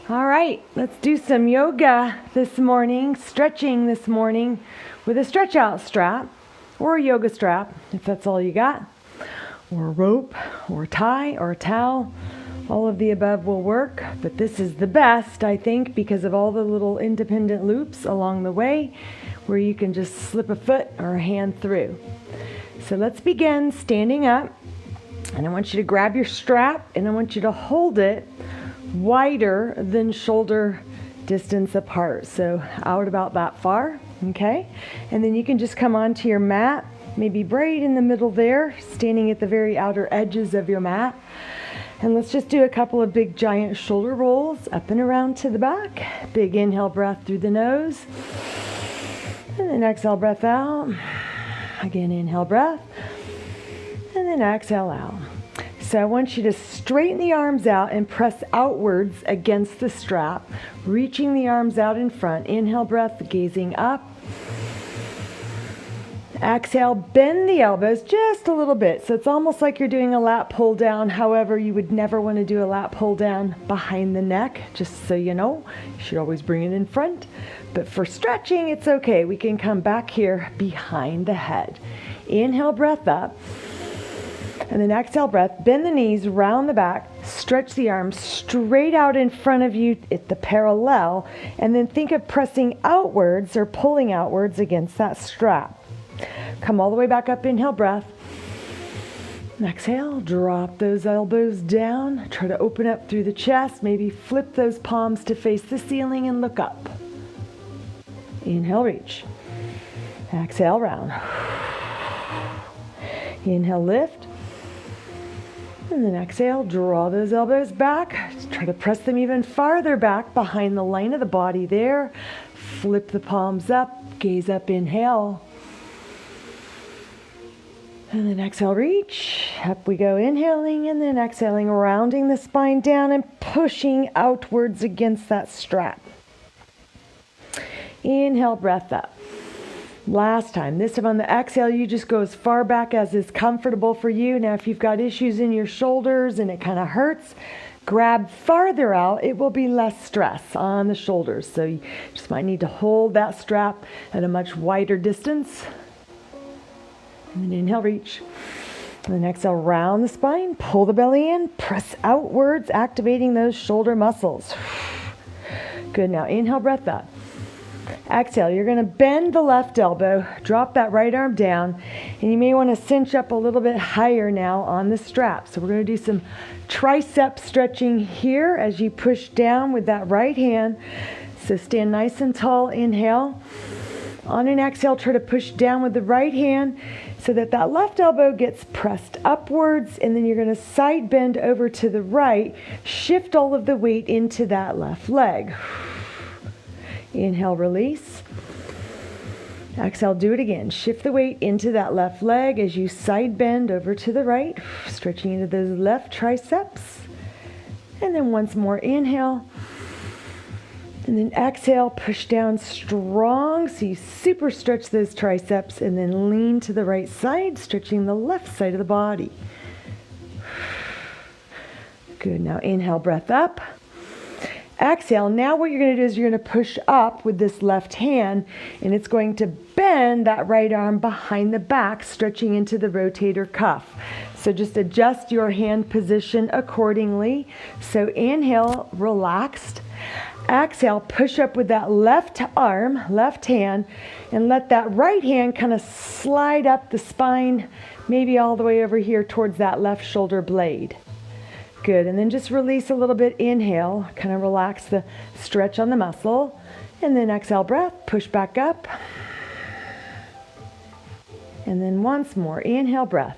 All right, let's do some yoga this morning, stretching this morning with a stretch out strap or a yoga strap, if that's all you got, or a rope or a tie or a towel. All of the above will work, but this is the best, I think, because of all the little independent loops along the way where you can just slip a foot or a hand through. So let's begin standing up, and I want you to grab your strap and I want you to hold it wider than shoulder distance apart, so out about that far, okay? And then you can just come onto your mat, maybe right in the middle there, standing at the very outer edges of your mat. And let's just do a couple of big giant shoulder rolls up and around to the back. Big inhale breath through the nose, and then exhale breath out. Again, inhale breath, and then exhale out. So I want you to straighten the arms out and press outwards against the strap, reaching the arms out in front. Inhale breath, gazing up. Exhale, bend the elbows just a little bit. So it's almost like you're doing a lat pull down. However, you would never want to do a lat pull down behind the neck, just so you know. You should always bring it in front. But for stretching, it's okay. We can come back here behind the head. Inhale, breath up. And then exhale breath, bend the knees, round the back, stretch the arms straight out in front of you at the parallel, and then think of pressing outwards or pulling outwards against that strap. Come all the way back up, inhale breath. Exhale, drop those elbows down, try to open up through the chest, maybe flip those palms to face the ceiling and look up. Inhale, reach. Exhale, round. Inhale, lift. And then exhale, draw those elbows back. Try to press them even farther back behind the line of the body there. Flip the palms up, gaze up, inhale. And then exhale, reach. Up we go, inhaling and then exhaling, rounding the spine down and pushing outwards against that strap. Inhale, breath up. Last time. This time on the exhale, you just go as far back as is comfortable for you. Now, if you've got issues in your shoulders and it kind of hurts, grab farther out. It will be less stress on the shoulders. So you just might need to hold that strap at a much wider distance. And then inhale, reach. And then exhale, round the spine, pull the belly in, press outwards, activating those shoulder muscles. Good. Now inhale, breath up. Exhale, you're going to bend the left elbow, drop that right arm down, and you may want to cinch up a little bit higher now on the strap. So we're going to do some tricep stretching here as you push down with that right hand. So stand nice and tall, inhale. On an exhale, try to push down with the right hand so that that left elbow gets pressed upwards, and then you're going to side bend over to the right, shift all of the weight into that left leg. Inhale, release. Exhale, do it again. Shift the weight into that left leg as you side bend over to the right, stretching into those left triceps. And then once more, inhale. And then exhale, push down strong so you super stretch those triceps, and then lean to the right side, stretching the left side of the body. Good. Now inhale, breath up. Exhale. Now what you're going to do is you're going to push up with this left hand, and it's going to bend that right arm behind the back, stretching into the rotator cuff. So just adjust your hand position accordingly. So inhale, relaxed. Exhale, push up with that left arm, left hand, and let that right hand kind of slide up the spine, maybe all the way over here towards that left shoulder blade. Good. And then just release a little bit. Inhale, kind of relax the stretch on the muscle. And then exhale, breath, push back up. And then once more, inhale, breath.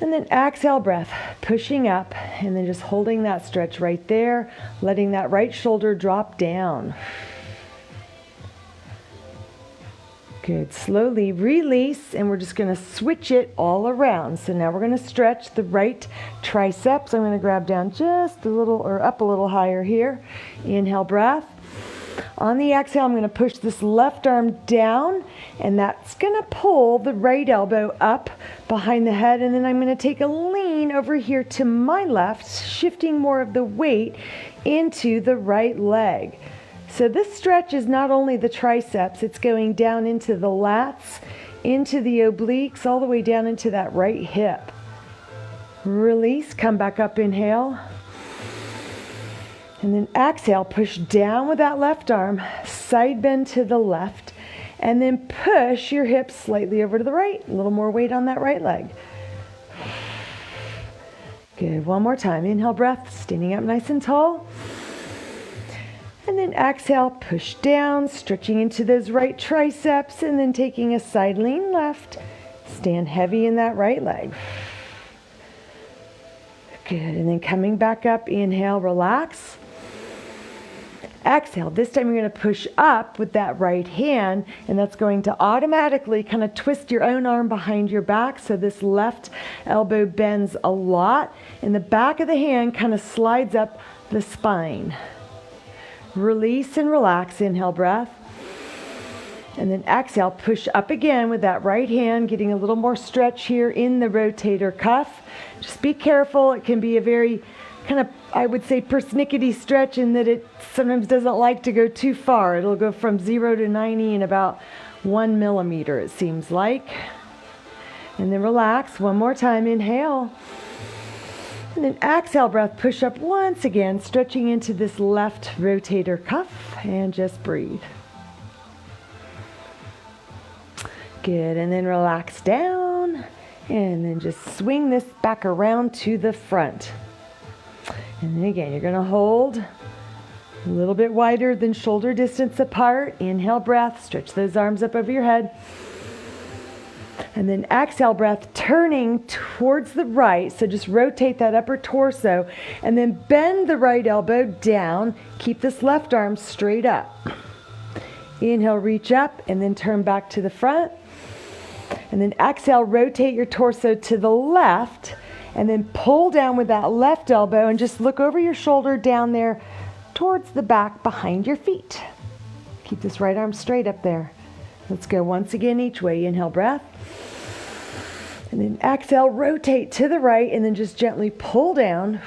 And then exhale, breath, pushing up, and then just holding that stretch right there, letting that right shoulder drop down. Good. Slowly release, and we're just going to switch it all around. So now we're going to stretch the right triceps. I'm going to grab down just a little, or up a little higher here. Inhale, breath. On the exhale, I'm going to push this left arm down, and that's going to pull the right elbow up behind the head, and then I'm going to take a lean over here to my left, shifting more of the weight into the right leg. So this stretch is not only the triceps, it's going down into the lats, into the obliques, all the way down into that right hip. Release, come back up, inhale. And then exhale, push down with that left arm, side bend to the left, and then push your hips slightly over to the right. A little more weight on that right leg. Good, one more time. Inhale, breath, standing up nice and tall. And then exhale, push down, stretching into those right triceps, and then taking a side lean left. Stand heavy in that right leg. Good, and then coming back up, inhale, relax. Exhale, this time you're going to push up with that right hand, and that's going to automatically kind of twist your own arm behind your back, so this left elbow bends a lot, and the back of the hand kind of slides up the spine. Release and relax, inhale, breath. And then exhale, push up again with that right hand, getting a little more stretch here in the rotator cuff. Just be careful, it can be a very kind of, I would say, persnickety stretch in that it sometimes doesn't like to go too far. It'll go from 0 to 90 in about 1 millimeter, it seems like. And then relax, one more time, inhale. And then exhale, breath, push up once again, stretching into this left rotator cuff, and just breathe. Good, and then relax down, and then just swing this back around to the front. And then again, you're gonna hold a little bit wider than shoulder distance apart. Inhale, breath, stretch those arms up over your head. And then exhale, breath, turning towards the right. So just rotate that upper torso and then bend the right elbow down. Keep this left arm straight up. Inhale, reach up and then turn back to the front. And then exhale, rotate your torso to the left and then pull down with that left elbow and just look over your shoulder down there towards the back behind your feet. Keep this right arm straight up there. Let's go once again each way. Inhale, breath. And then exhale, rotate to the right and then just gently pull down.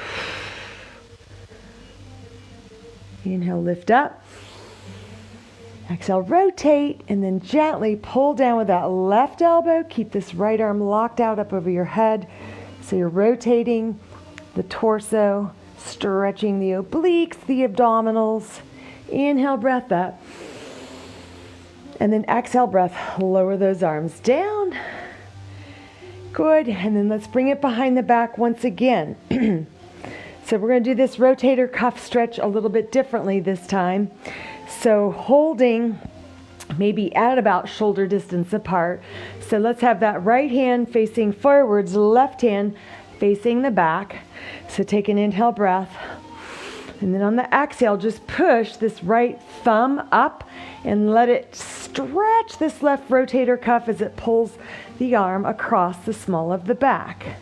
Inhale, lift up. Exhale, rotate and then gently pull down with that left elbow. Keep this right arm locked out up over your head. So you're rotating the torso, stretching the obliques, the abdominals. Inhale, breath up. And then exhale, breath, lower those arms down. Good, and then let's bring it behind the back once again. So we're going to do this rotator cuff stretch a little bit differently this time. So holding maybe at about shoulder distance apart. So let's have that right hand facing forwards, left hand facing the back. So take an inhale breath. And then on the exhale, just push this right thumb up and let it stretch this left rotator cuff as it pulls the arm across the small of the back.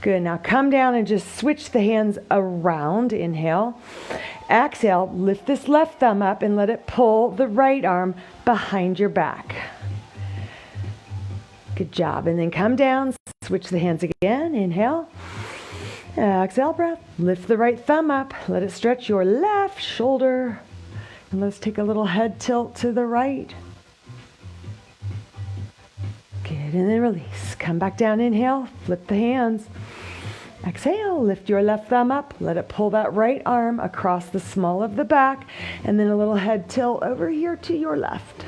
Good, now come down and just switch the hands around. Inhale. Exhale, lift this left thumb up and let it pull the right arm behind your back. Good job. And then come down, switch the hands again. Inhale. Exhale, breath. Lift the right thumb up. Let it stretch your left shoulder. And let's take a little head tilt to the right. Good, and then release. Come back down, inhale. Flip the hands. Exhale, lift your left thumb up. Let it pull that right arm across the small of the back. And then a little head tilt over here to your left.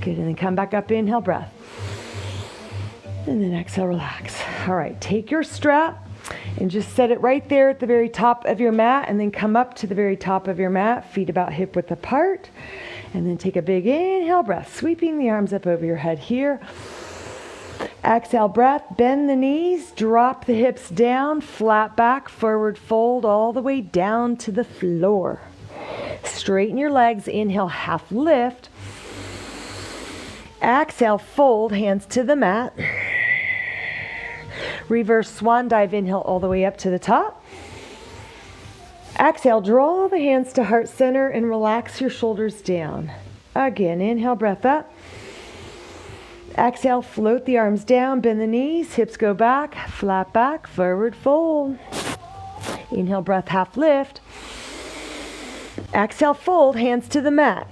Good, and then come back up, inhale, breath. And then exhale, relax. All right, take your strap and just set it right there at the very top of your mat and then come up to the very top of your mat, feet about hip width apart. And then take a big inhale breath, sweeping the arms up over your head here. Exhale breath, bend the knees, drop the hips down, flat back, forward fold all the way down to the floor. Straighten your legs, inhale, half lift. Exhale, fold, hands to the mat. Reverse swan dive, inhale all the way up to the top. Exhale, draw the hands to heart center and relax your shoulders down. Again, inhale, breath up. Exhale, float the arms down, bend the knees, hips go back, flat back, forward fold. Inhale, breath, half lift. Exhale, fold, hands to the mat.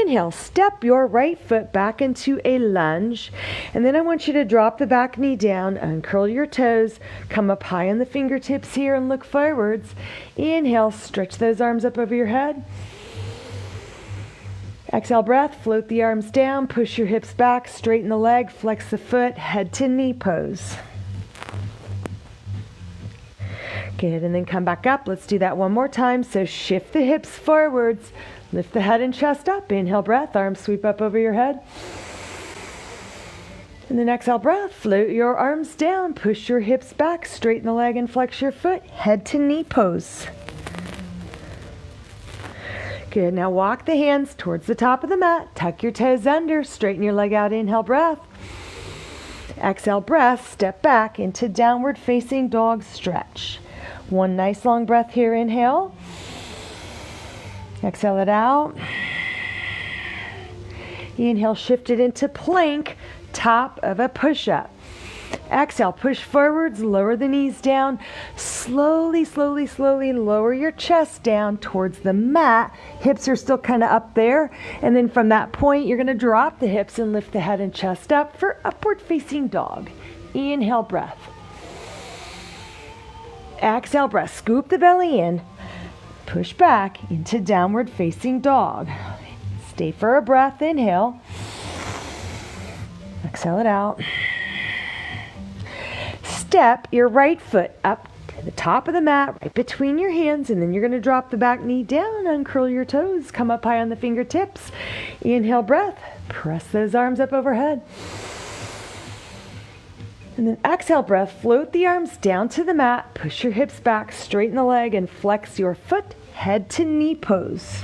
Inhale, step your right foot back into a lunge. And then I want you to drop the back knee down, uncurl your toes, come up high on the fingertips here and look forwards. Inhale, stretch those arms up over your head. Exhale, breath, float the arms down, push your hips back, straighten the leg, flex the foot, head to knee pose. Good, and then come back up. Let's do that one more time. So shift the hips forwards, lift the head and chest up. Inhale, breath, arms sweep up over your head. And then exhale, breath, float your arms down, push your hips back, straighten the leg and flex your foot, head to knee pose. Good, now walk the hands towards the top of the mat, tuck your toes under, straighten your leg out, inhale, breath. Exhale, breath, step back into downward facing dog stretch. One nice long breath here, inhale. Exhale it out. Inhale, shift it into plank, top of a push-up. Exhale, push forwards, lower the knees down. Slowly, slowly, slowly lower your chest down towards the mat. Hips are still kind of up there. And then from that point, you're going to drop the hips and lift the head and chest up for upward facing dog. Inhale, breath. Exhale, breath. Scoop the belly in. Push back into downward facing dog. Stay for a breath. Inhale. Exhale it out. Step your right foot up to the top of the mat, right between your hands, and then you're going to drop the back knee down, uncurl your toes, come up high on the fingertips. Inhale, breath. Press those arms up overhead. And then exhale, breath. Float the arms down to the mat, push your hips back, straighten the leg, and flex your foot, head to knee pose.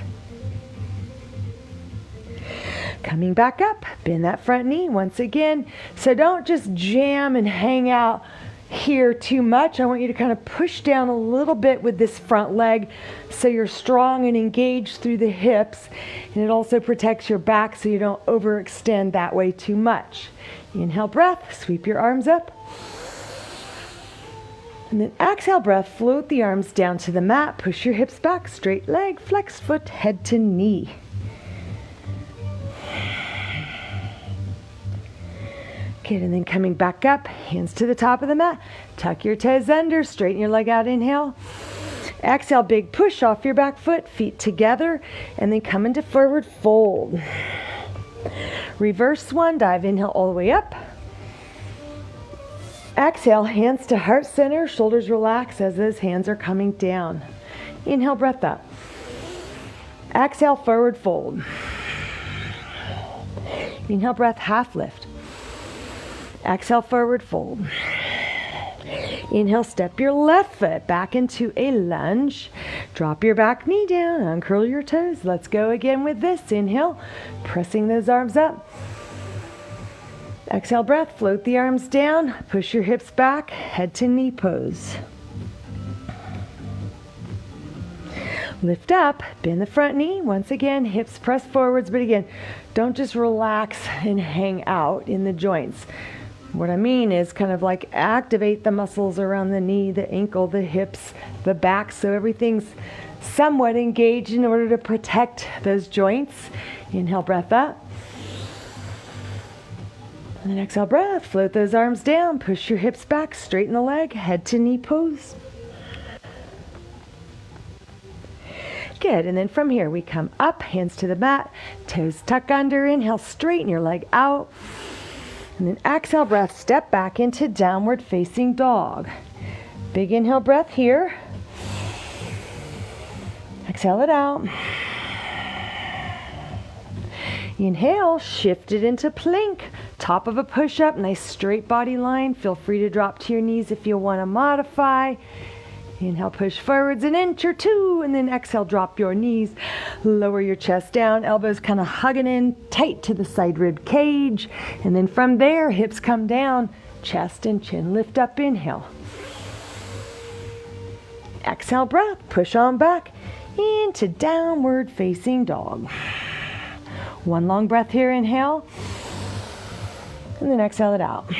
Coming back up, bend that front knee once again. So don't just jam and hang out here too much. I want you to kind of push down a little bit with this front leg so you're strong and engaged through the hips, and it also protects your back so you don't overextend that way too much. Inhale, breath, sweep your arms up. And then exhale, breath, float the arms down to the mat, push your hips back, straight leg, flexed foot, head to knee. Good, and then coming back up, hands to the top of the mat. Tuck your toes under, straighten your leg out, inhale. Exhale, big push off your back foot, feet together, and then come into forward fold. Reverse swan dive, inhale all the way up. Exhale, hands to heart center, shoulders relax as those hands are coming down. Inhale, breath up. Exhale, forward fold. Inhale, breath, half lift. Exhale, forward fold. Inhale, step your left foot back into a lunge. Drop your back knee down, uncurl your toes. Let's go again with this. Inhale, pressing those arms up. Exhale, breath, float the arms down, push your hips back, head to knee pose. Lift up, bend the front knee. Once again, hips press forwards, but again, don't just relax and hang out in the joints. What I mean is kind of like activate the muscles around the knee, the ankle, the hips, the back, so everything's somewhat engaged in order to protect those joints. Inhale, breath up. And then exhale, breath. Float those arms down, push your hips back, straighten the leg, head to knee pose. Good, and then from here we come up, hands to the mat, toes tuck under, inhale, straighten your leg out. And then exhale, breath, step back into downward facing dog. Big inhale breath here. Exhale it out. Inhale, shift it into plank. Top of a push-up, nice straight body line. Feel free to drop to your knees if you want to modify. Inhale, push forwards an inch or two, and then exhale, drop your knees. Lower your chest down, elbows kind of hugging in tight to the side rib cage. And then from there, hips come down, chest and chin lift up, inhale. exhale breath, push on back into downward facing dog. One long breath here, inhale, and then exhale it out.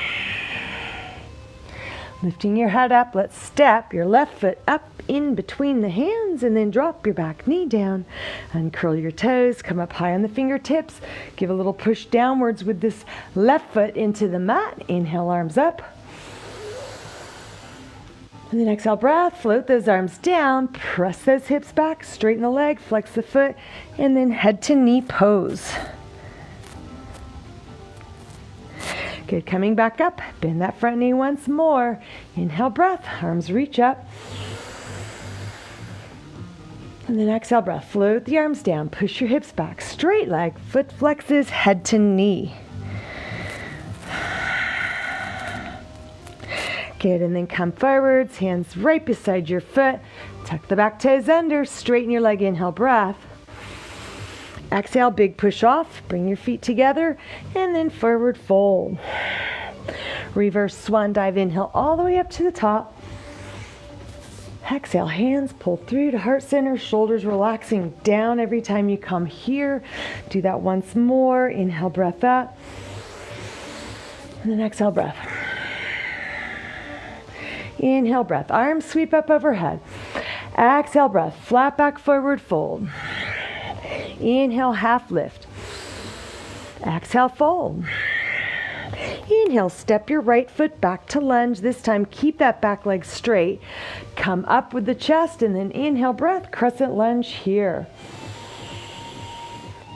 Lifting your head up, let's step your left foot up in between the hands and then drop your back knee down. Uncurl your toes, come up high on the fingertips. Give a little push downwards with this left foot into the mat. Inhale, arms up. And then exhale, breath, float those arms down, press those hips back, straighten the leg, flex the foot, and then head to knee pose. Good, coming back up, bend that front knee once more. Inhale, breath, arms reach up. And then exhale, breath, float the arms down, push your hips back, straight leg, foot flexes, head to knee. Good, and then come forwards, hands right beside your foot. Tuck the back toes under, straighten your leg, inhale, breath. Exhale, big push off, bring your feet together, and then forward fold. Reverse swan dive, inhale all the way up to the top. Exhale, hands pull through to heart center, shoulders relaxing down every time you come here. Do that once more. Inhale, breath up. And then exhale, breath. Inhale, breath. Arms sweep up overhead. Exhale, breath. Flat back, forward fold. Inhale, half lift. Exhale, fold. Inhale, step your right foot back to lunge. This time, keep that back leg straight. Come up with the chest, and then inhale, breath, crescent lunge here.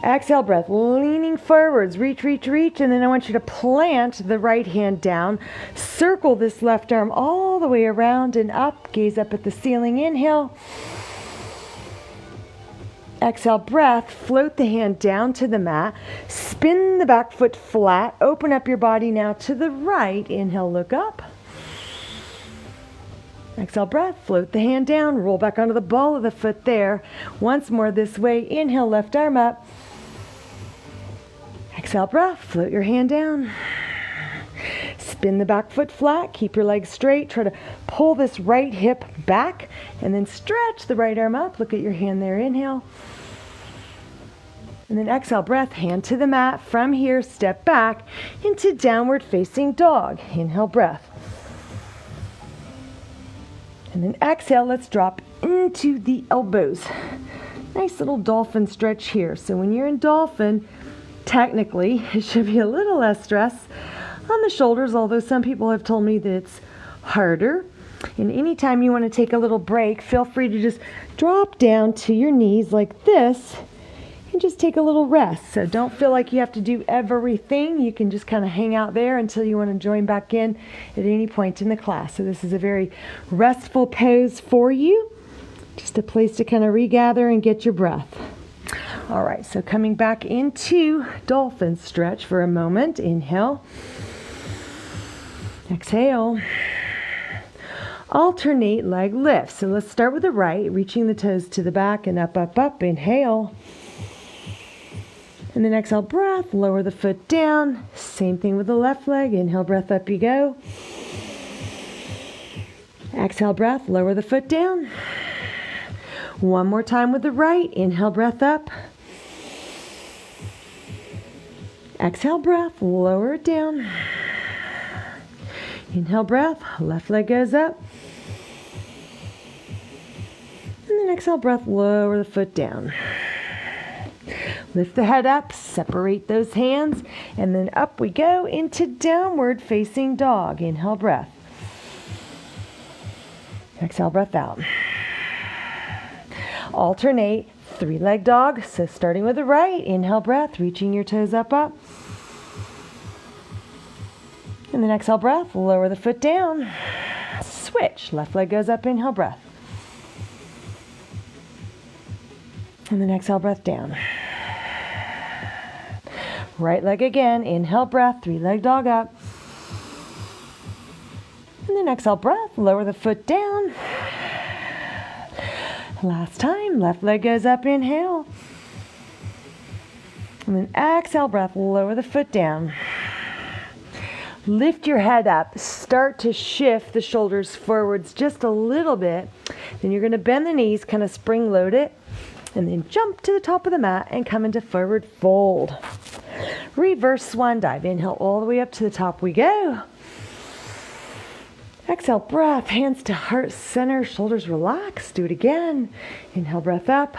Exhale, breath, leaning forwards, reach, reach, reach, and then I want you to plant the right hand down. Circle this left arm all the way around and up. Gaze up at the ceiling. Inhale. Exhale, breath, float the hand down to the mat. Spin the back foot flat. Open up your body now to the right. Inhale, look up. Exhale, breath, float the hand down. Roll back onto the ball of the foot there. Once more this way. Inhale, left arm up. Exhale, breath, float your hand down. Spin the back foot flat. Keep your legs straight. Try to pull this right hip back and then stretch the right arm up. Look at your hand there. Inhale. And then exhale, breath, hand to the mat. From here, step back into downward facing dog. Inhale, breath. And then exhale, let's drop into the elbows. Nice little dolphin stretch here. So when you're in dolphin, technically, it should be a little less stress on the shoulders, although some people have told me that it's harder. And anytime you want to take a little break, feel free to just drop down to your knees like this and just take a little rest. So don't feel like you have to do everything. You can just kind of hang out there until you want to join back in at any point in the class. So this is a very restful pose for you. Just a place to kind of regather and get your breath. All right, so coming back into dolphin stretch for a moment. Inhale. Exhale. Alternate leg lifts. So let's start with the right, reaching the toes to the back and up, up, up. Inhale. And then exhale, breath, lower the foot down. Same thing with the left leg. Inhale, breath, up you go. Exhale, breath, lower the foot down. One more time with the right. Inhale, breath up. Exhale, breath, lower it down. Inhale, breath, left leg goes up. And then exhale, breath, lower the foot down. Lift the head up, separate those hands, and then up we go into downward facing dog. Inhale, breath. Exhale, breath out. Alternate, three-leg dog. So starting with the right, inhale, breath, reaching your toes up, up. And then exhale, breath, lower the foot down. Switch, left leg goes up, inhale, breath. And then exhale, breath down. Right leg again, inhale, breath, three-leg dog up. And then exhale, breath, lower the foot down. Last time, left leg goes up, inhale. And then exhale, breath, lower the foot down. Lift your head up, start to shift the shoulders forwards just a little bit. Then you're going to bend the knees, kind of spring load it, and then jump to the top of the mat and come into forward fold. Reverse swan dive. Inhale all the way up to the top we go. Exhale, breath, hands to heart center, shoulders relax. Do it again. Inhale, breath up.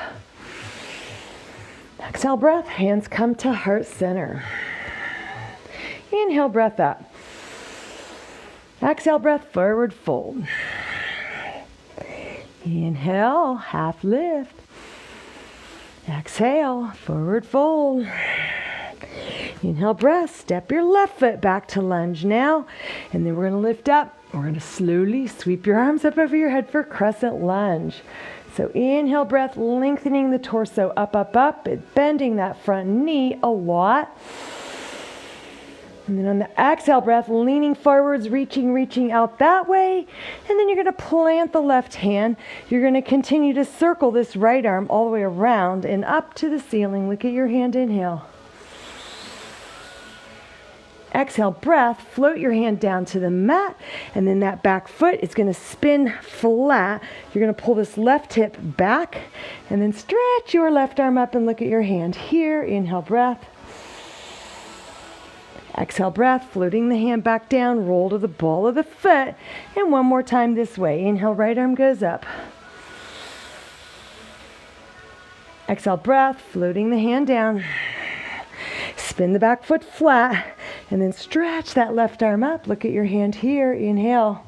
Exhale, breath, hands come to heart center. Inhale, breath up. Exhale, breath, forward fold. Inhale, half lift. Exhale, forward fold. Inhale, breath, step your left foot back to lunge now. And then we're going to lift up. We're going to slowly sweep your arms up over your head for Crescent Lunge. So inhale, breath, lengthening the torso up, up, up, bending that front knee a lot. And then on the exhale breath, leaning forwards, reaching out that way. And then you're going to plant the left hand. You're going to continue to circle this right arm all the way around and up to the ceiling. Look at your hand, inhale. Exhale, breath, float your hand down to the mat, and then that back foot is going to spin flat. You're going to pull this left hip back, and then stretch your left arm up and look at your hand here. Inhale, breath. Exhale, breath, floating the hand back down, roll to the ball of the foot, and one more time this way. Inhale, right arm goes up. Exhale, breath, floating the hand down. Spin the back foot flat, and then stretch that left arm up. Look at your hand here. Inhale.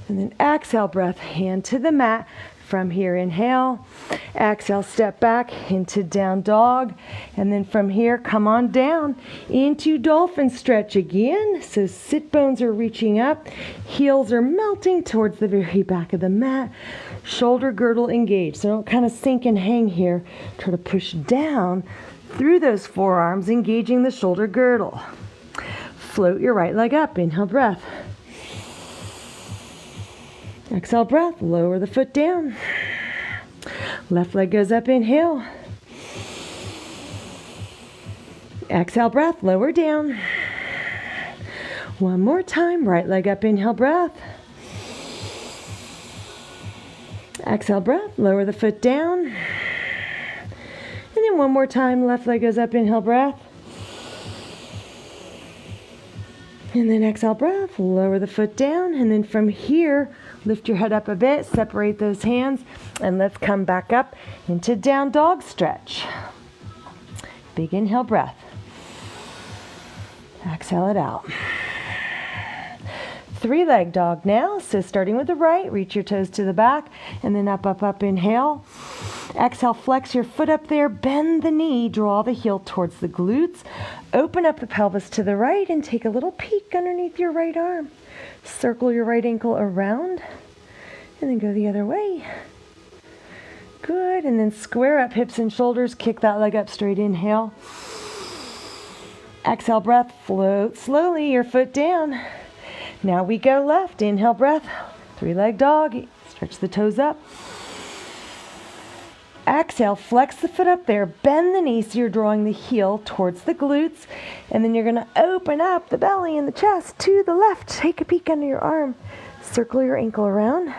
And then exhale, breath, hand to the mat. From here, inhale. Exhale, step back into down dog. And then from here, come on down into Dolphin Stretch again. So sit bones are reaching up. Heels are melting towards the very back of the mat. Shoulder girdle engaged. So don't kind of sink and hang here. Try to push down through those forearms, engaging the shoulder girdle. Float your right leg up. Inhale, breath. Exhale, breath. Lower the foot down. Left leg goes up. Inhale. Exhale, breath. Lower down. One more time. Right leg up. Inhale, breath. Exhale, breath. Lower the foot down. And then one more time. Left leg goes up. Inhale, breath. And then exhale, breath. Lower the foot down. And then from here, lift your head up a bit. Separate those hands. And let's come back up into down dog stretch. Big inhale, breath. Exhale it out. 3-leg dog now. So starting with the right, reach your toes to the back, and then up, up, up, inhale. Exhale, flex your foot up there, bend the knee, draw the heel towards the glutes. Open up the pelvis to the right and take a little peek underneath your right arm. Circle your right ankle around, and then go the other way. Good, and then square up hips and shoulders, kick that leg up straight, inhale. Exhale, breath, float slowly your foot down. Now we go left. Inhale, breath. 3-leg dog. Stretch the toes up. Exhale, flex the foot up there. Bend the knee so you're drawing the heel towards the glutes. And then you're going to open up the belly and the chest to the left. Take a peek under your arm. Circle your ankle around.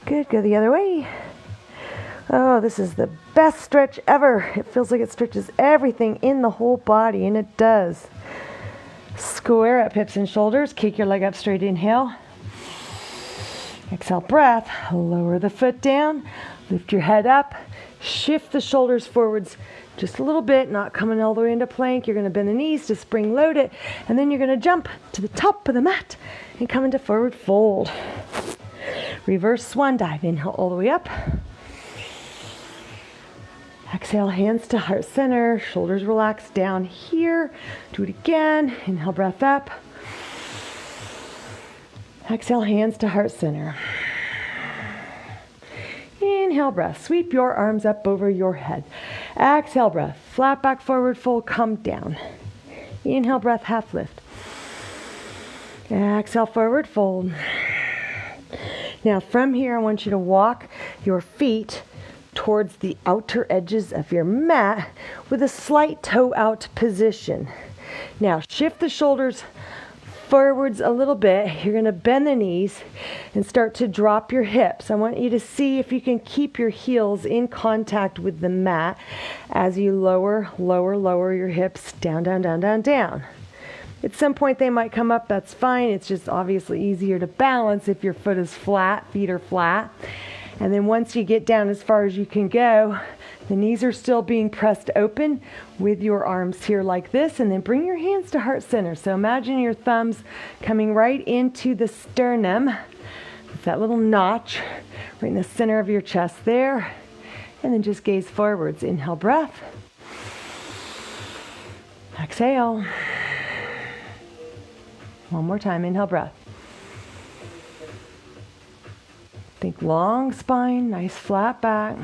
Good. Go the other way. Oh, this is the best stretch ever. It feels like it stretches everything in the whole body, and it does. Square up hips and shoulders. Kick your leg up straight. Inhale. Exhale, breath. Lower the foot down. Lift your head up. Shift the shoulders forwards just a little bit, not coming all the way into plank. You're going to bend the knees to spring load it. And then you're going to jump to the top of the mat and come into forward fold. Reverse swan dive. Inhale all the way up. Exhale, hands to heart center, shoulders relax down here. Do it again. Inhale, breath up. Exhale, hands to heart center. Inhale, breath. Sweep your arms up over your head. Exhale, breath. Flat back, forward fold, come down. Inhale, breath, half lift. Exhale, forward fold. Now from here, I want you to walk your feet towards the outer edges of your mat with a slight toe out position. Now shift the shoulders forwards a little bit. You're going to bend the knees and start to drop your hips. I want you to see if you can keep your heels in contact with the mat as you lower your hips down, down, down, down, down. At some point they might come up, that's fine. It's just obviously easier to balance if your foot is flat, feet are flat. And then once you get down as far as you can go, the knees are still being pressed open with your arms here like this, and then bring your hands to heart center. So imagine your thumbs coming right into the sternum. It's that little notch right in the center of your chest there. And then just gaze forwards. Inhale, breath. Exhale. One more time, inhale, breath. Think long spine, nice flat back.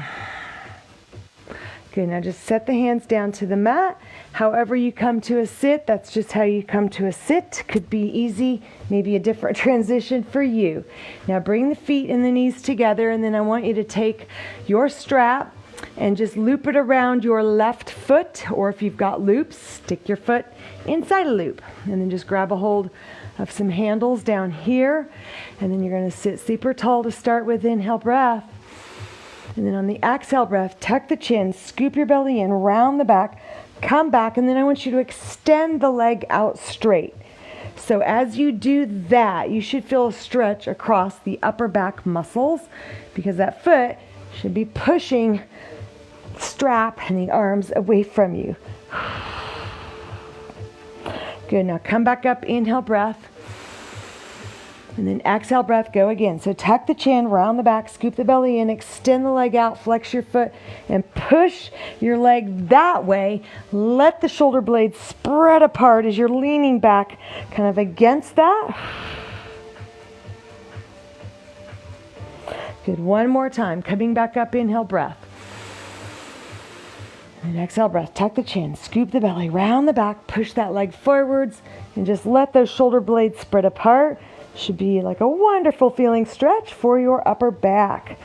Good, now just set the hands down to the mat. However you come to a sit, that's just how you come to a sit. Could be easy, maybe a different transition for you. Now bring the feet and the knees together, and then I want you to take your strap and just loop it around your left foot, or if you've got loops, stick your foot inside a loop. And then just grab a hold of some handles down here, and then you're going to sit super tall to start with. Inhale, breath. And then on the exhale breath, tuck the chin, scoop your belly in, round the back, come back, and then I want you to extend the leg out straight. So as you do that, you should feel a stretch across the upper back muscles, because that foot should be pushing the strap and the arms away from you. Good, now come back up, inhale, breath. And then exhale, breath, go again. So tuck the chin, round the back, scoop the belly in, extend the leg out, flex your foot, and push your leg that way. Let the shoulder blades spread apart as you're leaning back kind of against that. Good, one more time. Coming back up, inhale, breath. And exhale, breath, tuck the chin, scoop the belly, round the back, push that leg forwards, and just let those shoulder blades spread apart. Should be like a wonderful feeling stretch for your upper back.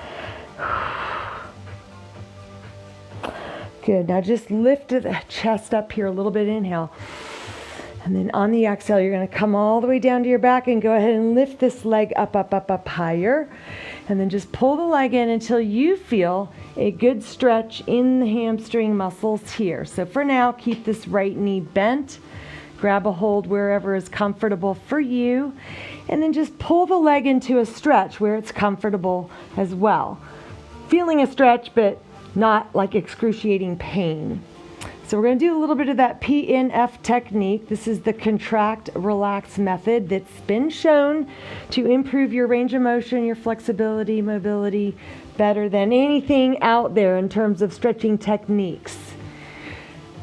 Good, now just lift the chest up here a little bit, inhale. And then on the exhale, you're going to come all the way down to your back and go ahead and lift this leg up, up, up, up higher. And then just pull the leg in until you feel a good stretch in the hamstring muscles here. So for now, keep this right knee bent. Grab a hold wherever is comfortable for you. And then just pull the leg into a stretch where it's comfortable as well. Feeling a stretch, but not like excruciating pain. So we're going to do a little bit of that Pnf technique. This is the contract, relax method that's been shown to improve your range of motion, your flexibility, mobility, better than anything out there in terms of stretching techniques.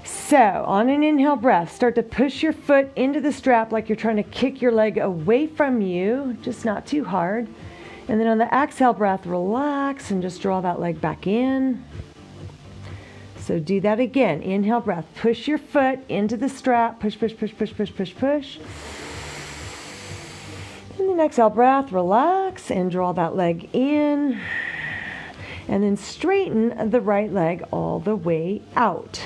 So on an inhale breath, start to push your foot into the strap like you're trying to kick your leg away from you, just not too hard. And then on the exhale breath, relax and just draw that leg back in. So do that again. Inhale breath, push your foot into the strap, push, push, push, push, push, push, push. And then exhale breath, relax and draw that leg in. And then straighten the right leg all the way out.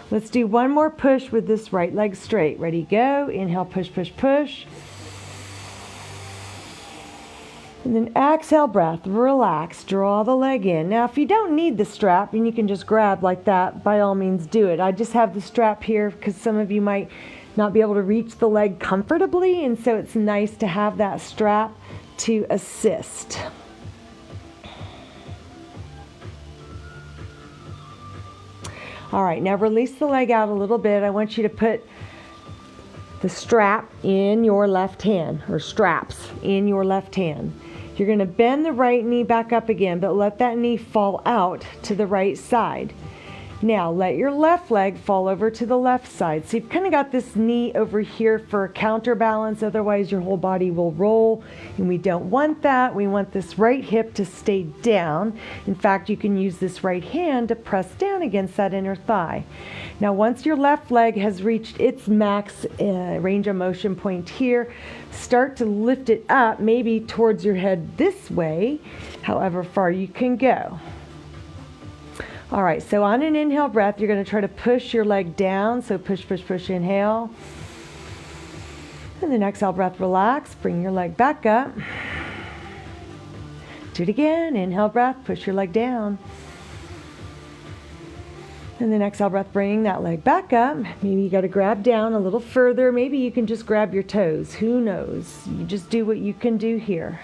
Let's do one more push with this right leg straight. Ready, go. Inhale, push, push, push. And then exhale, breath, relax, draw the leg in. Now, if you don't need the strap and you can just grab like that, by all means do it. I just have the strap here because some of you might not be able to reach the leg comfortably, and so it's nice to have that strap to assist. All right, now release the leg out a little bit. I want you to put the strap in your left hand, or straps in your left hand. You're going to bend the right knee back up again, but let that knee fall out to the right side. Now let your left leg fall over to the left side. So you've kind of got this knee over here for counterbalance, otherwise your whole body will roll, and we don't want that. We want this right hip to stay down. In fact, you can use this right hand to press down against that inner thigh. Now once your left leg has reached its max range of motion point here, start to lift it up, maybe towards your head this way, however far you can go. All right, so on an inhale breath, you're going to try to push your leg down. So push, push, push, inhale. And then exhale breath, relax. Bring your leg back up. Do it again. Inhale breath, push your leg down. And then exhale breath, bring that leg back up. Maybe you got to grab down a little further. Maybe you can just grab your toes. Who knows? You just do what you can do here.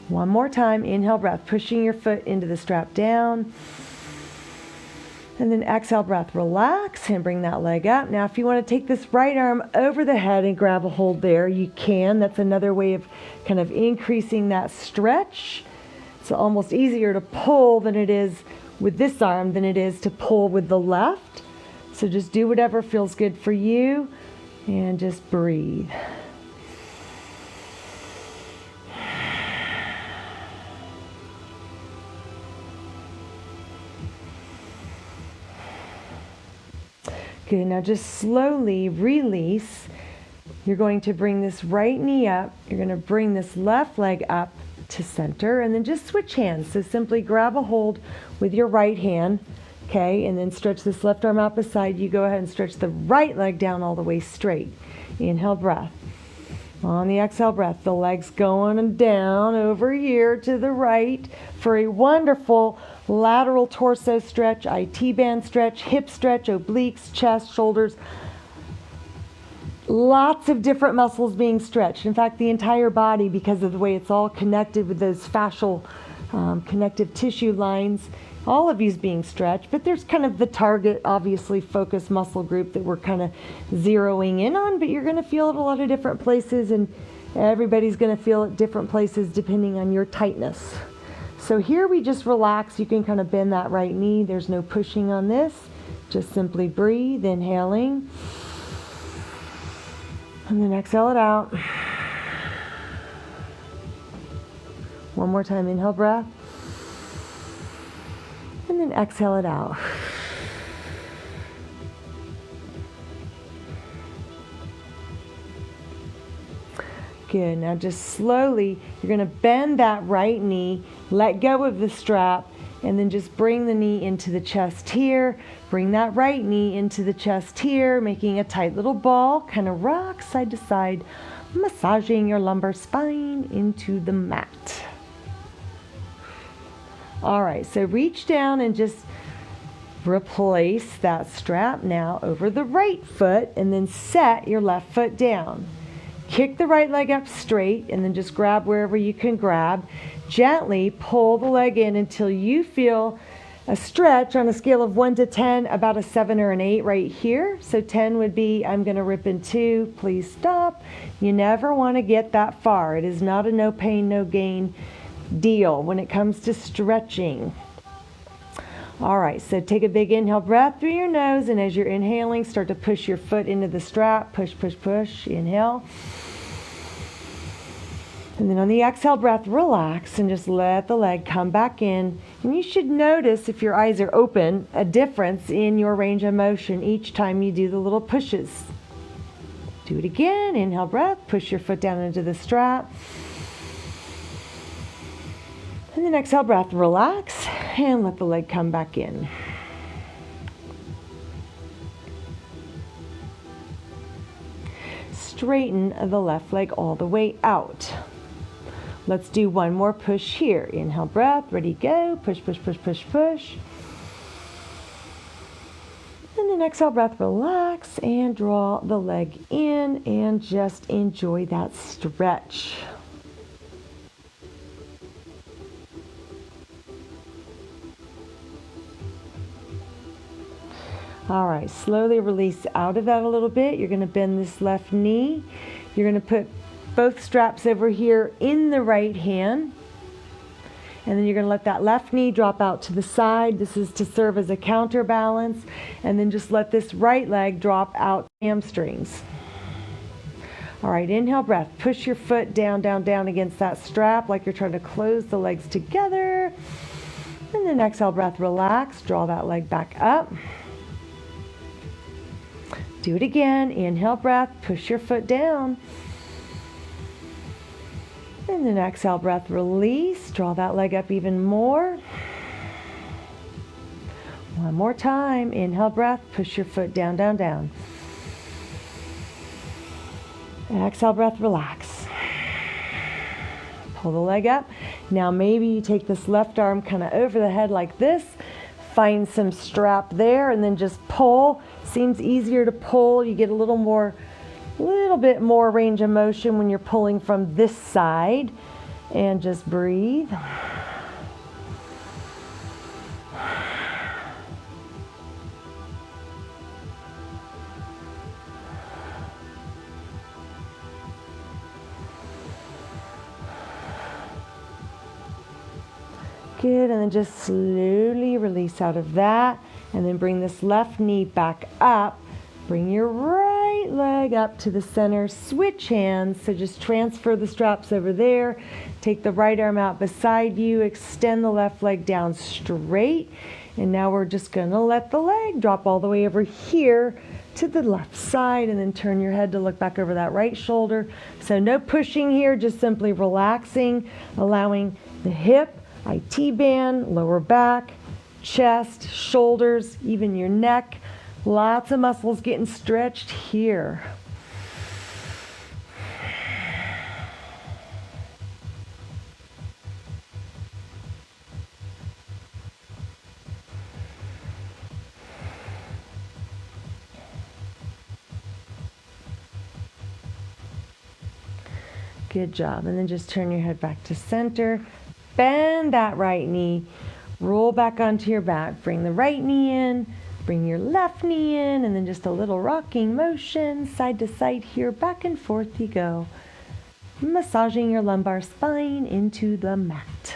One more time. Inhale breath, pushing your foot into the strap down. And then exhale breath, relax and bring that leg up. Now if you want to take this right arm over the head and grab a hold there, you can. That's another way of kind of increasing that stretch. It's almost easier to pull than it is with this arm than it is to pull with the left. So just do whatever feels good for you and just breathe. Good, now just slowly release. You're going to bring this right knee up. You're going to bring this left leg up to center and then just switch hands. So simply grab a hold with your right hand, okay, and then stretch this left arm out beside you. Go ahead and stretch the right leg down all the way straight. Inhale breath. On the exhale breath, the leg's going down over here to the right for a wonderful lateral torso stretch, IT band stretch, hip stretch, obliques, chest, shoulders. Lots of different muscles being stretched. In fact, the entire body, because of the way it's all connected with those fascial connective tissue lines, all of you's being stretched, but there's kind of the target, obviously, focus muscle group that we're kind of zeroing in on, but you're going to feel it a lot of different places, and everybody's going to feel it different places depending on your tightness. So here we just relax. You can kind of bend that right knee. There's no pushing on this. Just simply breathe, inhaling, and then exhale it out. One more time, inhale breath. And then exhale it out. Good, now just slowly, you're gonna bend that right knee, let go of the strap, and then just bring the knee into the chest here. Bring that right knee into the chest here, making a tight little ball, kind of rock side to side, massaging your lumbar spine into the mat. All right, so reach down and just replace that strap now over the right foot and then set your left foot down. Kick the right leg up straight and then just grab wherever you can grab. Gently pull the leg in until you feel a stretch on a scale of 1 to 10, about a 7 or an 8 right here. So 10 would be, I'm gonna rip in 2, please stop. You never wanna get that far. It is not a no pain, no gain deal when it comes to stretching. All right, so take a big inhale breath through your nose, and as you're inhaling, start to push your foot into the strap. Push, push, push, inhale. And then on the exhale breath, relax and just let the leg come back in. And you should notice, if your eyes are open, a difference in your range of motion each time you do the little pushes. Do it again, inhale breath, push your foot down into the strap. And then exhale breath, relax, and let the leg come back in. Straighten the left leg all the way out. Let's do one more push here. Inhale breath, ready, go, push, push, push, push, push. And then exhale breath, relax, and draw the leg in, and just enjoy that stretch. All right, slowly release out of that a little bit. You're gonna bend this left knee. You're gonna put both straps over here in the right hand. And then you're gonna let that left knee drop out to the side. This is to serve as a counterbalance. And then just let this right leg drop out hamstrings. All right, inhale breath. Push your foot down, down, down against that strap like you're trying to close the legs together. And then exhale breath, relax, draw that leg back up. Do it again. Inhale breath, push your foot down. And then exhale breath, release, draw that leg up even more. One more time. Inhale, breath. Push your foot down, down, down. Exhale, breath, relax. Pull the leg up. Now maybe you take this left arm kind of over the head like this. Find some strap there and then just pull. Seems easier to pull. You get a little bit more range of motion when you're pulling from this side. And just breathe. Good, and then just slowly release out of that, and then bring this left knee back up. Bring your right leg up to the center, switch hands, so just transfer the straps over there. Take the right arm out beside you, extend the left leg down straight, and now we're just gonna let the leg drop all the way over here to the left side, and then turn your head to look back over that right shoulder. So no pushing here, just simply relaxing, allowing the hip, IT band, lower back, chest, shoulders, even your neck. Lots of muscles getting stretched here. Good job. And then just turn your head back to center. Bend that right knee, roll back onto your back, bring the right knee in, bring your left knee in, and then just a little rocking motion, side to side here, back and forth you go, massaging your lumbar spine into the mat.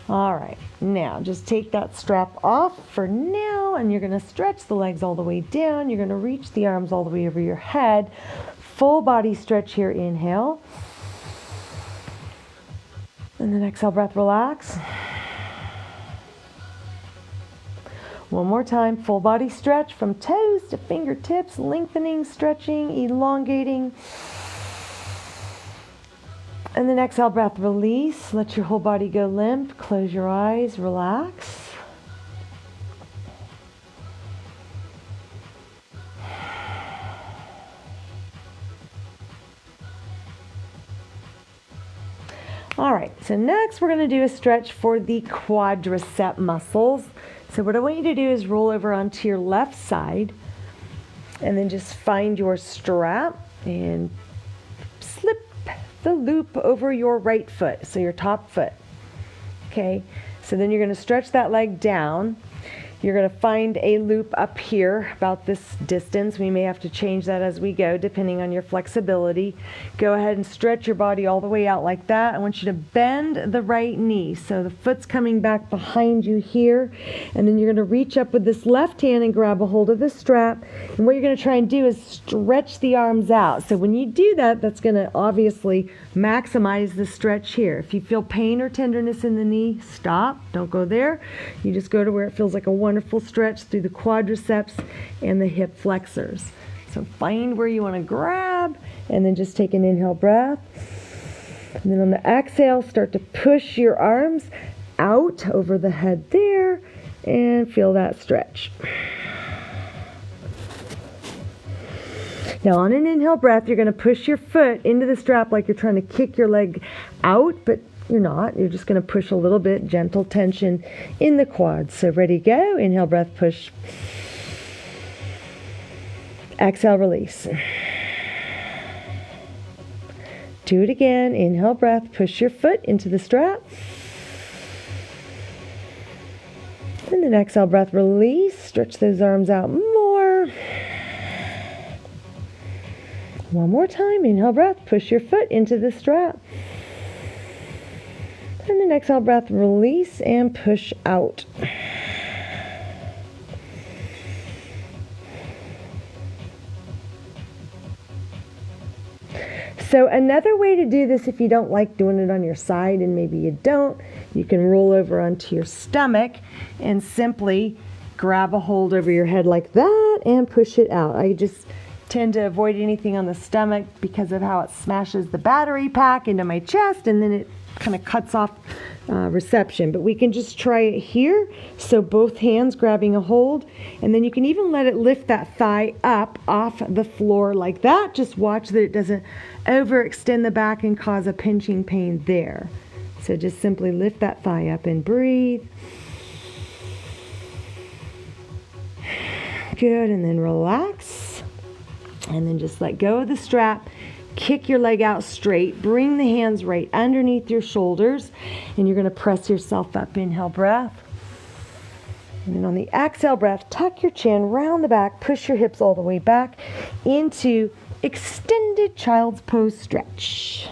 All right, now just take that strap off for now, and you're gonna stretch the legs all the way down. You're gonna reach the arms all the way over your head. Full body stretch here, inhale. And then exhale, breath, relax. One more time, full body stretch from toes to fingertips, lengthening, stretching, elongating. And then exhale, breath, release. Let your whole body go limp. Close your eyes, relax. All right, so next we're going to do a stretch for the quadricep muscles. So what I want you to do is roll over onto your left side and then just find your strap and slip the loop over your right foot, so your top foot. Okay, so then you're going to stretch that leg down. You're going to find a loop up here about this distance. We may have to change that as we go depending on your flexibility. Go ahead and stretch your body all the way out like that. I want you to bend the right knee. So the foot's coming back behind you here. And then you're going to reach up with this left hand and grab a hold of the strap. And what you're going to try and do is stretch the arms out. So when you do that, that's going to obviously maximize the stretch here. If you feel pain or tenderness in the knee, stop. Don't go there. You just go to where it feels like a wonderful stretch through the quadriceps and the hip flexors. So find where you want to grab and then just take an inhale breath. And then on the exhale, start to push your arms out over the head there and feel that stretch. Now on an inhale breath, you're going to push your foot into the strap like you're trying to kick your leg out, but you're not. You're just going to push a little bit, gentle tension in the quads. So ready, go. Inhale, breath, push. Exhale, release. Do it again. Inhale, breath, push your foot into the strap. And then exhale, breath, release. Stretch those arms out more. One more time. Inhale, breath, push your foot into the strap. And then exhale, breath, release and push out. So another way to do this, if you don't like doing it on your side, and maybe you don't, you can roll over onto your stomach and simply grab a hold over your head like that and push it out. I just tend to avoid anything on the stomach because of how it smashes the battery pack into my chest, and then it kind of cuts off reception, but we can just try it here. So both hands grabbing a hold, and then you can even let it lift that thigh up off the floor like that. Just watch that it doesn't overextend the back and cause a pinching pain there. So just simply lift that thigh up and breathe. Good, and then relax, and then just let go of the strap. Kick your leg out straight. Bring the hands right underneath your shoulders, and you're going to press yourself up. Inhale, breath. And then on the exhale breath, tuck your chin, round the back, push your hips all the way back into extended child's pose stretch.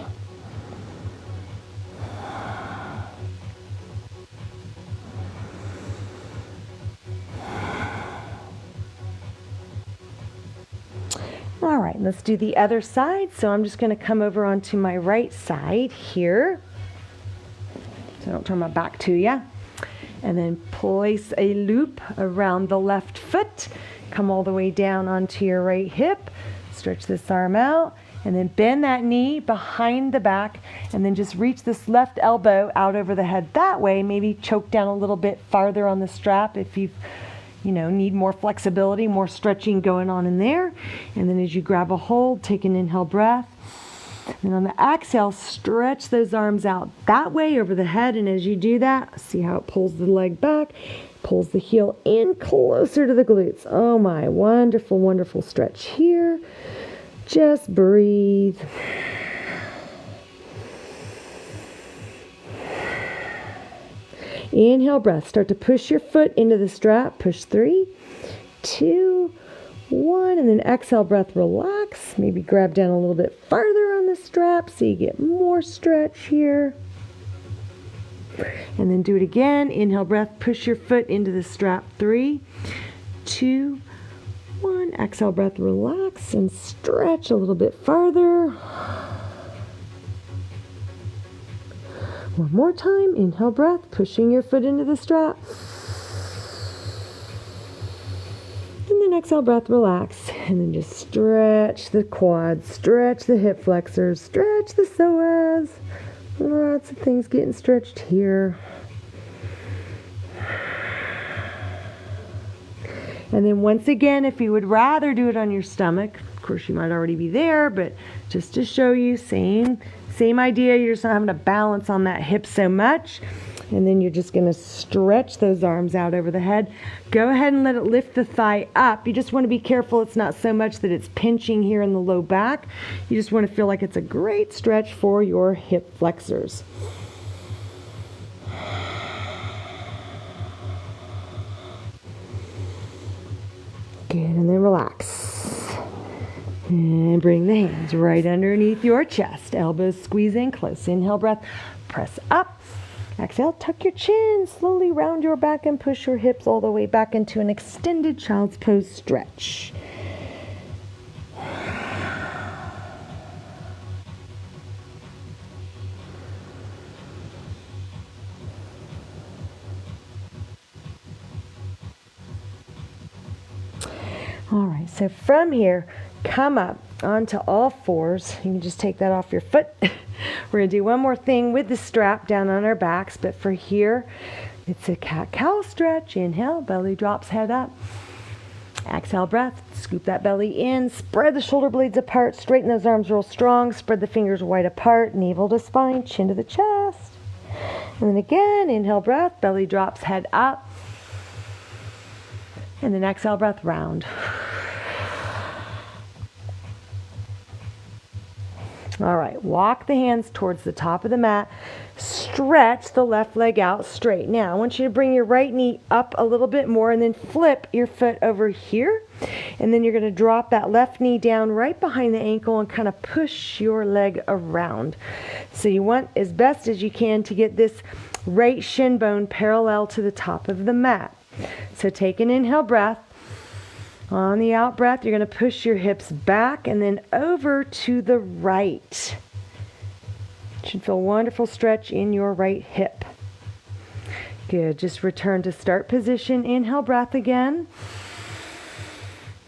All right, let's do the other side. So I'm just going to come over onto my right side here. So I don't turn my back to you. And then place a loop around the left foot. Come all the way down onto your right hip. Stretch this arm out. And then bend that knee behind the back. And then just reach this left elbow out over the head that way. Maybe choke down a little bit farther on the strap if you've need more flexibility, more stretching going on in there. And then as you grab a hold, take an inhale breath. And on the exhale, stretch those arms out that way over the head. And as you do that, see how it pulls the leg back, pulls the heel in closer to the glutes. Oh my, wonderful, wonderful stretch here. Just breathe. Inhale, breath. Start to push your foot into the strap. Push 3, 2, 1. And then exhale, breath, relax. Maybe grab down a little bit farther on the strap so you get more stretch here. And then do it again. Inhale, breath. Push your foot into the strap. 3, 2, 1. Exhale, breath, relax and stretch a little bit farther. One more time. Inhale, breath, pushing your foot into the strap. And then exhale, breath, relax. And then just stretch the quads, stretch the hip flexors, stretch the psoas. Lots of things getting stretched here. And then once again, if you would rather do it on your stomach, of course you might already be there, but just to show you, same idea. You're just not having to balance on that hip so much. And then you're just going to stretch those arms out over the head. Go ahead and let it lift the thigh up. You just want to be careful it's not so much that it's pinching here in the low back. You just want to feel like it's a great stretch for your hip flexors. Good, and then relax. And bring the hands right underneath your chest. Elbows squeeze in close. Inhale, breath. Press up. Exhale, tuck your chin. Slowly round your back and push your hips all the way back into an extended child's pose stretch. All right, so from here, come up onto all fours. You can just take that off your foot. We're going to do one more thing with the strap down on our backs, but for here, it's a cat-cow stretch. Inhale, belly drops, head up. Exhale, breath. Scoop that belly in. Spread the shoulder blades apart. Straighten those arms real strong. Spread the fingers wide apart. Navel to spine, chin to the chest. And then again, inhale, breath. Belly drops, head up. And then exhale, breath, round. All right, walk the hands towards the top of the mat. Stretch the left leg out straight. Now, I want you to bring your right knee up a little bit more and then flip your foot over here. And then you're going to drop that left knee down right behind the ankle and kind of push your leg around. So you want as best as you can to get this right shin bone parallel to the top of the mat. So take an inhale breath. On the out breath, you're going to push your hips back and then over to the right. You should feel a wonderful stretch in your right hip. Good. Just return to start position. Inhale breath again.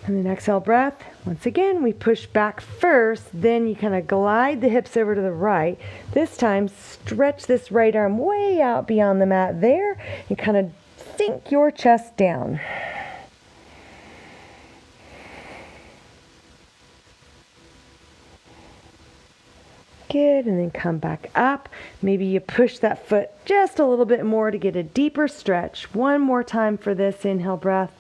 And then exhale breath. Once again, we push back first, then you kind of glide the hips over to the right. This time, stretch this right arm way out beyond the mat there and kind of sink your chest down. Good, and then come back up. Maybe you push that foot just a little bit more to get a deeper stretch. One more time for this. Inhale breath.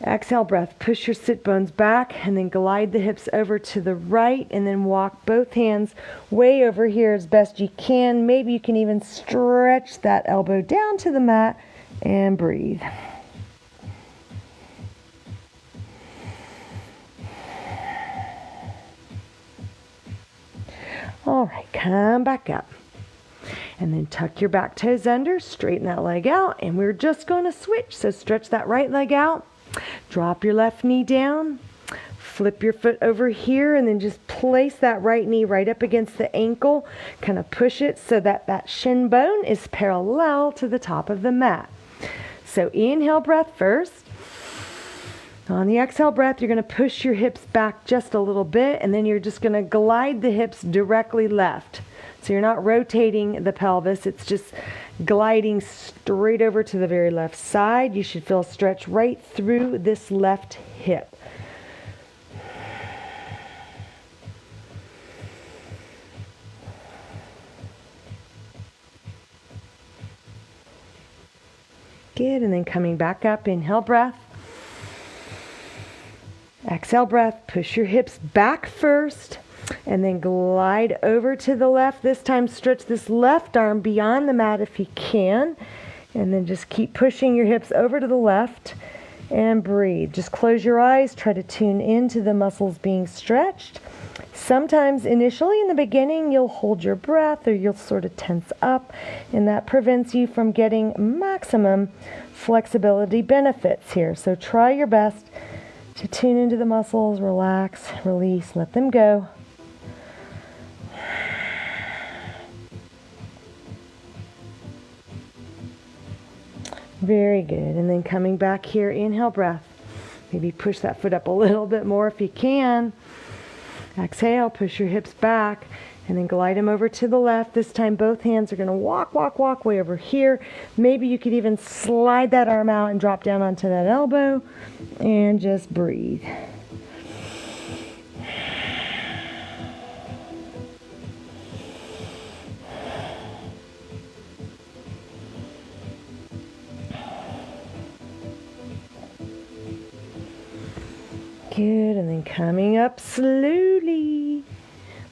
Exhale breath. Push your sit bones back and then glide the hips over to the right and then walk both hands way over here as best you can. Maybe you can even stretch that elbow down to the mat and breathe. All right, come back up. And then tuck your back toes under, straighten that leg out, and we're just going to switch. So stretch that right leg out, drop your left knee down, flip your foot over here, and then just place that right knee right up against the ankle. Kind of push it so that that shin bone is parallel to the top of the mat. So inhale breath first. On the exhale breath, you're going to push your hips back just a little bit, and then you're just going to glide the hips directly left. So you're not rotating the pelvis, it's just gliding straight over to the very left side. You should feel a stretch right through this left hip. Good, and then coming back up, inhale breath. Exhale breath, push your hips back first and then glide over to the left. This time stretch this left arm beyond the mat if you can, and then just keep pushing your hips over to the left and breathe. Just close your eyes, try to tune into the muscles being stretched. Sometimes initially in the beginning you'll hold your breath or you'll sort of tense up, and that prevents you from getting maximum flexibility benefits here. So try your best to tune into the muscles, relax, release, let them go. Very good. And then coming back here, inhale breath. Maybe push that foot up a little bit more if you can. Exhale, push your hips back and then glide them over to the left. This time both hands are going to walk way over here. Maybe you could even slide that arm out and drop down onto that elbow and just breathe. Good, and then coming up slowly.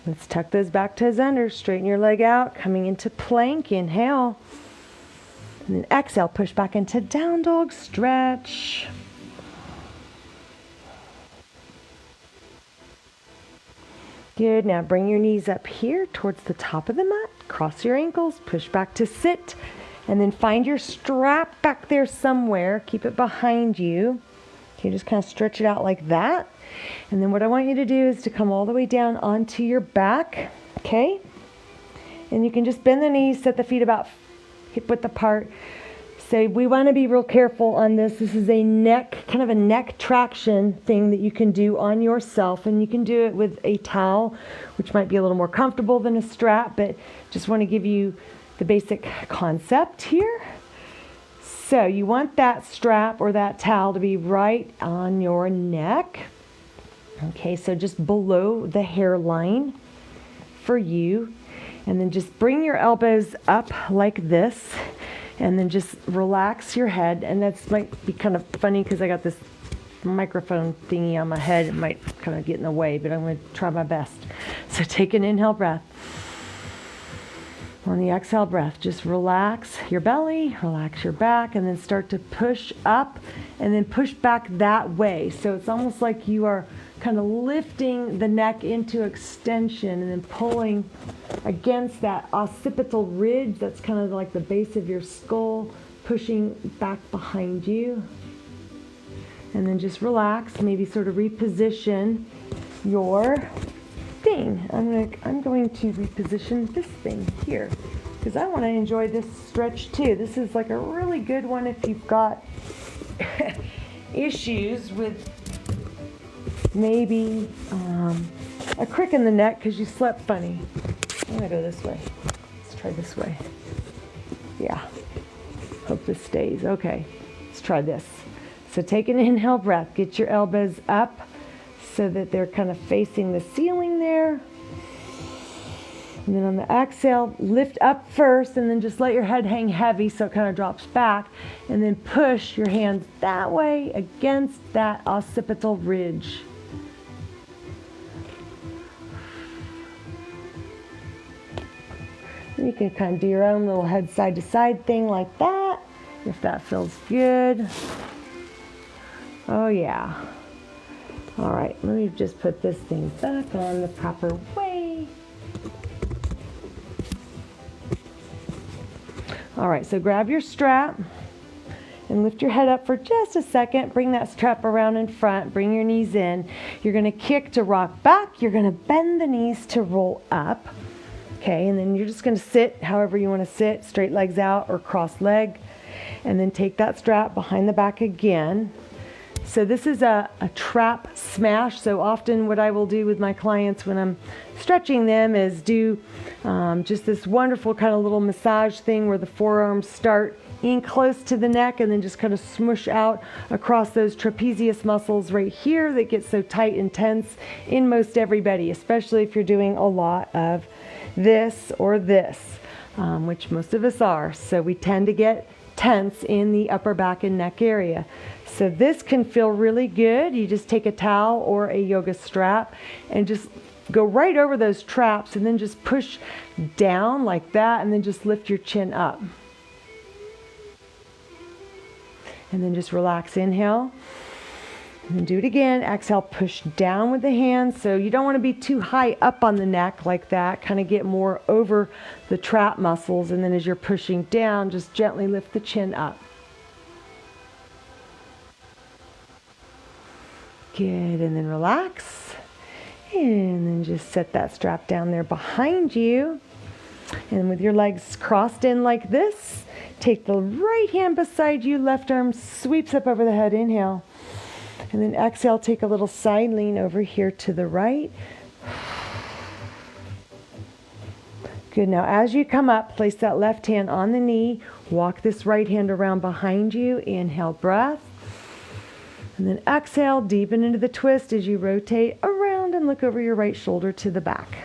Let's tuck those back toes under, straighten your leg out, coming into plank, inhale. And then exhale, push back into down dog, stretch. Good, now bring your knees up here towards the top of the mat, cross your ankles, push back to sit, and then find your strap back there somewhere, keep it behind you. Okay, just kind of stretch it out like that. And then what I want you to do is to come all the way down onto your back, okay? And you can just bend the knees, set the feet about hip width apart. So we want to be real careful on this. This is a neck, kind of a neck traction thing that you can do on yourself. And you can do it with a towel, which might be a little more comfortable than a strap, but just want to give you the basic concept here. So you want that strap or that towel to be right on your neck. Okay, so just below the hairline for you. And then just bring your elbows up like this. And then just relax your head. And that might be kind of funny because I got this microphone thingy on my head. It might kind of get in the way, but I'm going to try my best. So take an inhale breath. On the exhale breath, just relax your belly, relax your back, and then start to push up and then push back that way. So it's almost like you are kind of lifting the neck into extension and then pulling against that occipital ridge that's kind of like the base of your skull, pushing back behind you. And then just relax, maybe sort of reposition your thing. I'm going to reposition this thing here because I want to enjoy this stretch too. This is like a really good one if you've got issues with maybe a crick in the neck because you slept funny. I'm going to go this way. Let's try this way. Yeah. Hope this stays. Okay. Let's try this. So take an inhale breath. Get your elbows up so that they're kind of facing the ceiling there. And then on the exhale, lift up first and then just let your head hang heavy so it kind of drops back. And then push your hands that way against that occipital ridge. And you can kind of do your own little head side to side thing like that, if that feels good. Oh yeah. All right, let me just put this thing back on the proper way. All right, so grab your strap and lift your head up for just a second. Bring that strap around in front, bring your knees in. You're gonna kick to rock back. You're gonna bend the knees to roll up. Okay, and then you're just gonna sit however you wanna sit, straight legs out or cross leg. And then take that strap behind the back again. So this is a trap smash. So often what I will do with my clients when I'm stretching them is do just this wonderful kind of little massage thing where the forearms start in close to the neck and then just kind of smush out across those trapezius muscles right here that get so tight and tense in most everybody, especially if you're doing a lot of this or this, which most of us are. So we tend to get tense in the upper back and neck area. So this can feel really good. You just take a towel or a yoga strap and just go right over those traps and then just push down like that and then just lift your chin up. And then just relax, inhale. And then do it again. Exhale, push down with the hands. So you don't want to be too high up on the neck like that. Kind of get more over the trap muscles. And then as you're pushing down, just gently lift the chin up. Good. And then relax. And then just set that strap down there behind you. And with your legs crossed in like this, take the right hand beside you. Left arm sweeps up over the head. Inhale. And then exhale, take a little side lean over here to the right. Good. Now as you come up, place that left hand on the knee. Walk this right hand around behind you. Inhale, breath. And then exhale, deepen into the twist as you rotate around and look over your right shoulder to the back.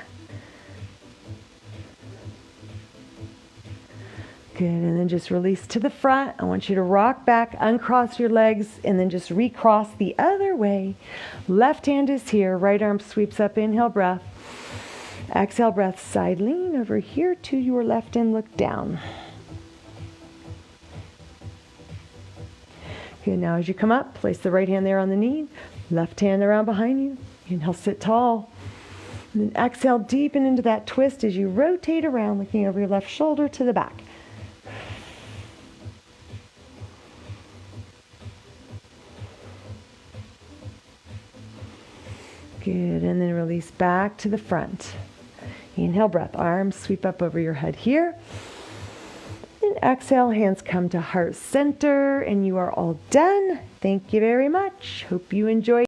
Good, and then just release to the front. I want you to rock back, uncross your legs, and then just recross the other way. Left hand is here, right arm sweeps up, inhale, breath. Exhale, breath, side lean over here to your left and look down. Good, now as you come up, place the right hand there on the knee, left hand around behind you. Inhale, sit tall. And then exhale, deepen into that twist as you rotate around, looking over your left shoulder to the back. Good, and then release back to the front. Inhale, breath, arms sweep up over your head here. And exhale, hands come to heart center, and you are all done. Thank you very much. Hope you enjoyed.